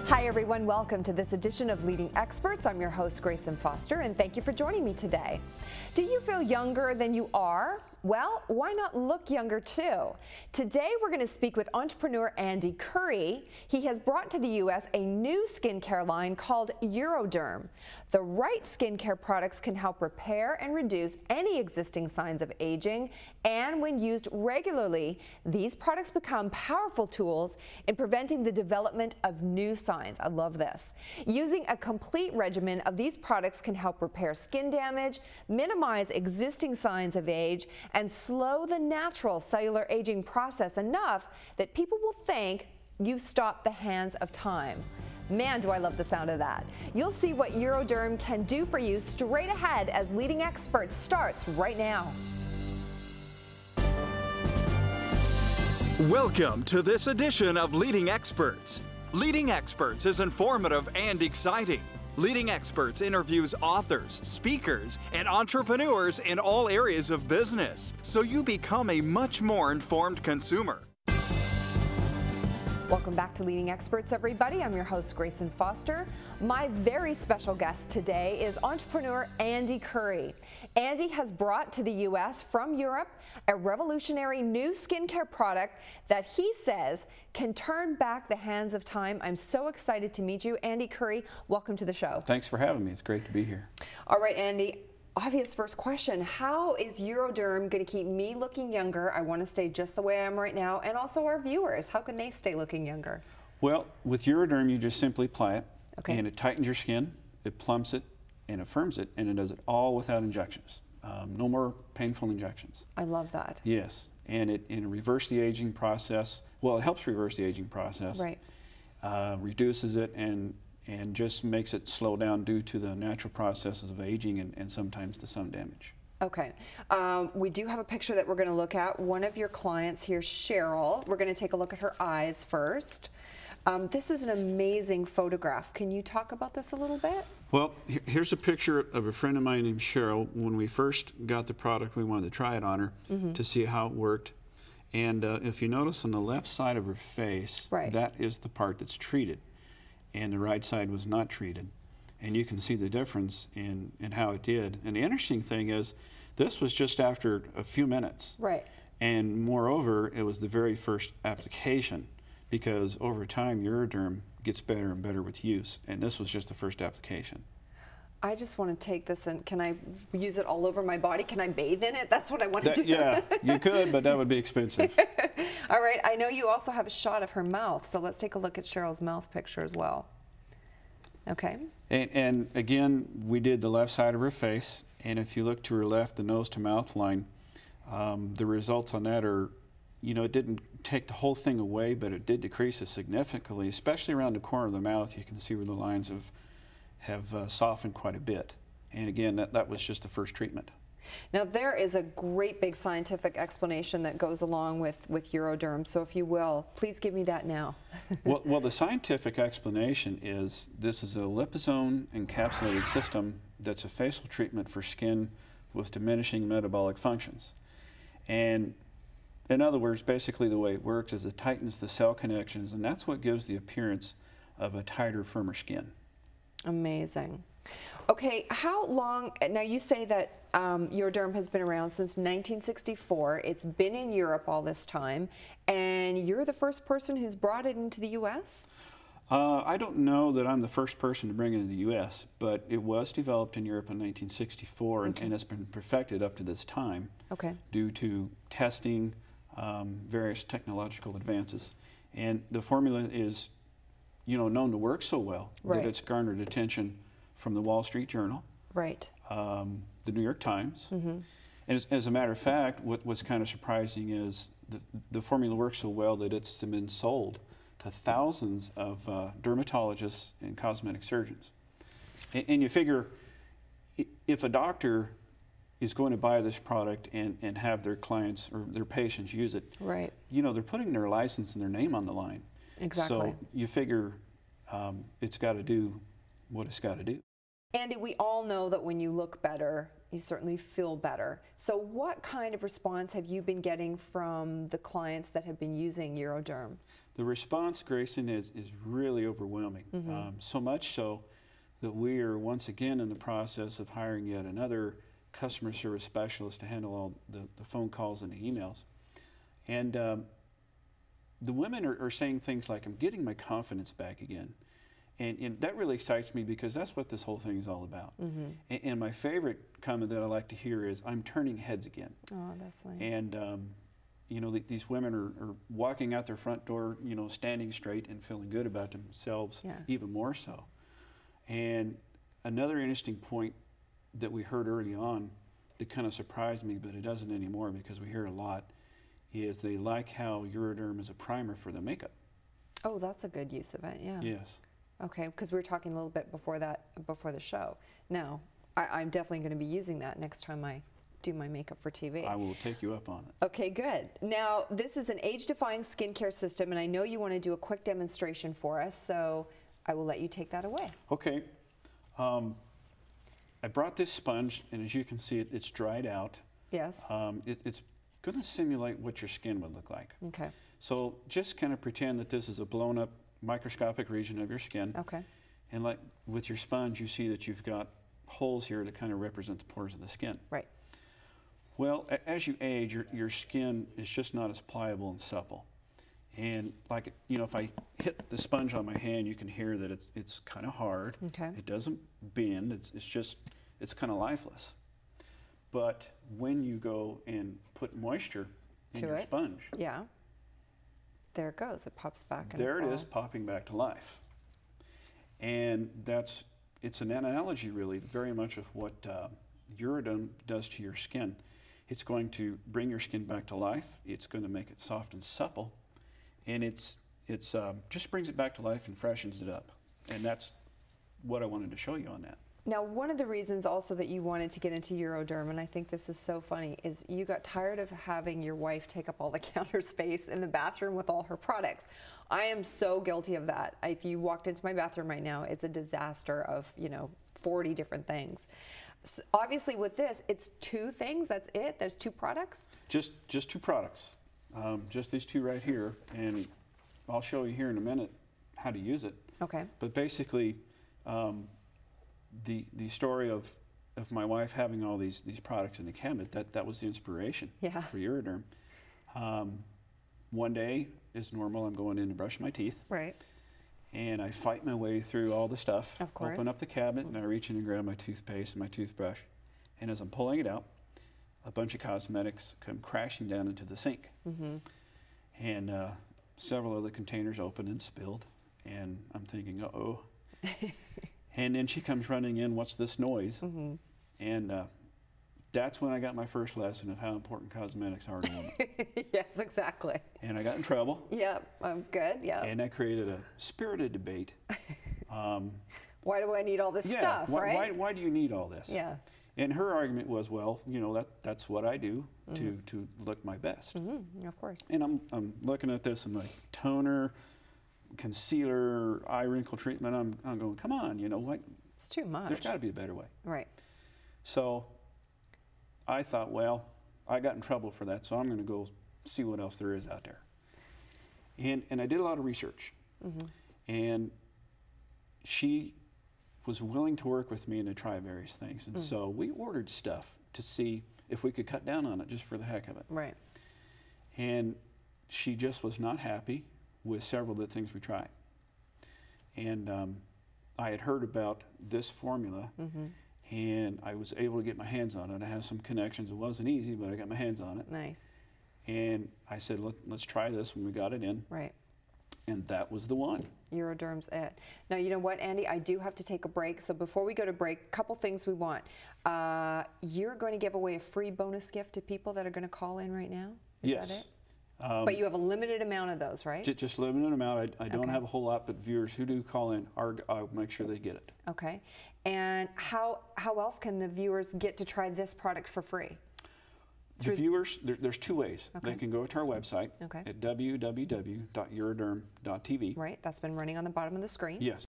Hi everyone, welcome to this edition of Leading Experts. I'm your host, Grayson Foster, and thank you for joining me today. Do you feel younger than you are? Well, why not look younger too? Today we're going to speak with entrepreneur Andy Curry. He has brought to the U.S. a new skincare line called EuroDerm. The right skincare products can help repair and reduce any existing signs of aging, and when used regularly, these products become powerful tools in preventing the development of new signs. I love this. Using a complete regimen of these products can help repair skin damage, minimize existing signs of age, and slow the natural cellular aging process enough that people will think you've stopped the hands of time. Man, do I love the sound of that. You'll see what EuroDerm can do for you straight ahead as Leading Experts starts right now. Welcome to this edition of Leading Experts. Leading Experts is informative and exciting. Leading Experts interviews authors, speakers, and entrepreneurs in all areas of business, so you become a much more informed consumer. Welcome back to Leading Experts, everybody. I'm your host, Grayson Foster. My very special guest today is entrepreneur Andy Curry. Andy has brought to the U.S. from Europe a revolutionary new skincare product that he says can turn back the hands of time. I'm so excited to meet you. Andy Curry, welcome to the show. Thanks for having me. It's great to be here. All right, Andy. Obvious first question, how is EuroDerm going to keep me looking younger? I want to stay just the way I am right now, and also our viewers. How can they stay looking younger? Well, with EuroDerm, you just simply apply it, okay, and it tightens your skin, it plumps it, and it firms it, and it does it all without injections. No more painful injections. I love that. Yes, and it reverses the aging process. Well, it helps reverse the aging process. Right. Reduces it and just makes it slow down due to the natural processes of aging and sometimes the sun damage. Okay. We do have a picture that we're going to look at. One of your clients here, Cheryl, we're going to take a look at her eyes first. This is an amazing photograph. Can you talk about this a little bit? Well, here's a picture of a friend of mine named Cheryl. When we first got the product, we wanted to try it on her to see how it worked. And if you notice on the left side of her face, right, that is the part that's treated, and the right side was not treated. And you can see the difference in how it did. And the interesting thing is, this was just after a few minutes. Right. And moreover, it was the very first application, because over time, EuroDerm gets better and better with use. And this was just the first application. I just want to take this and can I use it all over my body? Can I bathe in it? That's what I want to do. Yeah, you could, but that would be expensive. All right, I know you also have a shot of her mouth, so let's take a look at Cheryl's mouth picture as well. Okay. And again, we did the left side of her face, and if you look to her left, the nose to mouth line, the results on that are, you know, it didn't take the whole thing away, but it did decrease it significantly, especially around the corner of the mouth. You can see where the lines have softened quite a bit. And again, that was just the first treatment. Now there is a great big scientific explanation that goes along with EuroDerm, so if you will, please give me that now. well, the scientific explanation is this is a liposome encapsulated system that's a facial treatment for skin with diminishing metabolic functions. And in other words, basically the way it works is it tightens the cell connections, and that's what gives the appearance of a tighter, firmer skin. Amazing. Okay, how long, now you say that EuroDerm has been around since 1964. It's been in Europe all this time, and you're the first person who's brought it into the U.S.? I don't know that I'm the first person to bring it into the U.S., but it was developed in Europe in 1964, okay, and it's been perfected up to this time, okay, due to testing, various technological advances. And the formula is, you know, known to work so well, right, that it's garnered attention from the Wall Street Journal, right, the New York Times. And as a matter of fact, what's kind of surprising is the formula works so well that it's been sold to thousands of dermatologists and cosmetic surgeons. And you figure, if a doctor is going to buy this product and have their clients or their patients use it, right, you know, they're putting their license and their name on the line. Exactly. So you figure it's got to do what it's got to do. Andy, we all know that when you look better, you certainly feel better. So what kind of response have you been getting from the clients that have been using EuroDerm? The response, Grayson, is really overwhelming. So much so that we are once again in the process of hiring yet another customer service specialist to handle all the phone calls and the emails. And the women are saying things like, I'm getting my confidence back again. And that really excites me because that's what this whole thing is all about. And my favorite comment that I like to hear is, I'm turning heads again. Oh, that's nice. And you know, these women are walking out their front door, you know, standing straight and feeling good about themselves, even more so. And another interesting point that we heard early on that kind of surprised me, but it doesn't anymore because we hear it a lot, is they like how EuroDerm is a primer for the makeup. Oh, that's a good use of it, yeah. Yes. Okay, because we were talking a little bit before the show. Now, I'm definitely going to be using that next time I do my makeup for TV. I will take you up on it. Okay, good. Now, this is an age-defying skincare system, and I know you want to do a quick demonstration for us, so I will let you take that away. Okay. I brought this sponge, and as you can see, it's dried out. Yes. It's going to simulate what your skin would look like. Okay. So just kind of pretend that this is a blown-up microscopic region of your skin. Okay. And like with your sponge, you see that you've got holes here to kind of represent the pores of the skin. Right. Well, as you age, your skin is just not as pliable and supple. And like, you know, if I hit the sponge on my hand, you can hear that it's kind of hard. Okay. It doesn't bend. It's kind of lifeless. But when you go and put moisture in your sponge, yeah, there it goes. It pops back. And there it is, popping back to life. And it's an analogy, really, very much of what EuroDerm does to your skin. It's going to bring your skin back to life. It's going to make it soft and supple, and it's just brings it back to life and freshens it up. And that's what I wanted to show you on that. Now, one of the reasons also that you wanted to get into EuroDerm, and I think this is so funny, is you got tired of having your wife take up all the counter space in the bathroom with all her products. I am so guilty of that. If you walked into my bathroom right now, it's a disaster of, you know, 40 different things. So obviously with this, it's 2 things, that's it? There's 2 products? Just 2 products, just these 2 right here, and I'll show you here in a minute how to use it. Okay. But basically, the story of my wife having all these products in the cabinet, that was the inspiration for EuroDerm. One day, as normal, I'm going in to brush my teeth. Right. And I fight my way through all the stuff. Of course. Open up the cabinet, and I reach in and grab my toothpaste and my toothbrush. And as I'm pulling it out, a bunch of cosmetics come crashing down into the sink. And several of the containers opened and spilled. And I'm thinking, uh-oh. And then she comes running in, what's this noise? And that's when I got my first lesson of how important cosmetics are to women. Yes, exactly. And I got in trouble. Yep, good, yeah. And that created a spirited debate. Why do I need all this stuff, right? Why do you need all this? Yeah. And her argument was, well, you know, that's what I do to look my best. Of course. And I'm looking at this, and like toner, concealer, eye wrinkle treatment, I'm going, come on, you know what? It's too much. There's got to be a better way. Right. So I thought, well, I got in trouble for that, so I'm going to go see what else there is out there. And I did a lot of research. And she was willing to work with me and to try various things. And so we ordered stuff to see if we could cut down on it just for the heck of it. Right. And she just was not happy with several of the things we tried. And I had heard about this formula, and I was able to get my hands on it. I have some connections. It wasn't easy, but I got my hands on it. Nice. And I said, let's try this when we got it in. Right. And that was the one. EuroDerm's it. Now, you know what, Andy? I do have to take a break. So before we go to break, a couple things we want. You're going to give away a free bonus gift to people that are going to call in right now? Is that it? But you have a limited amount of those, right? Just limited amount. I don't have a whole lot, but viewers who do call in, I'll make sure they get it. Okay. And how else can the viewers get to try this product for free? The viewers, there's 2 ways. They can go to our website at www.euroderm.tv. Right, that's been running on the bottom of the screen. Yes.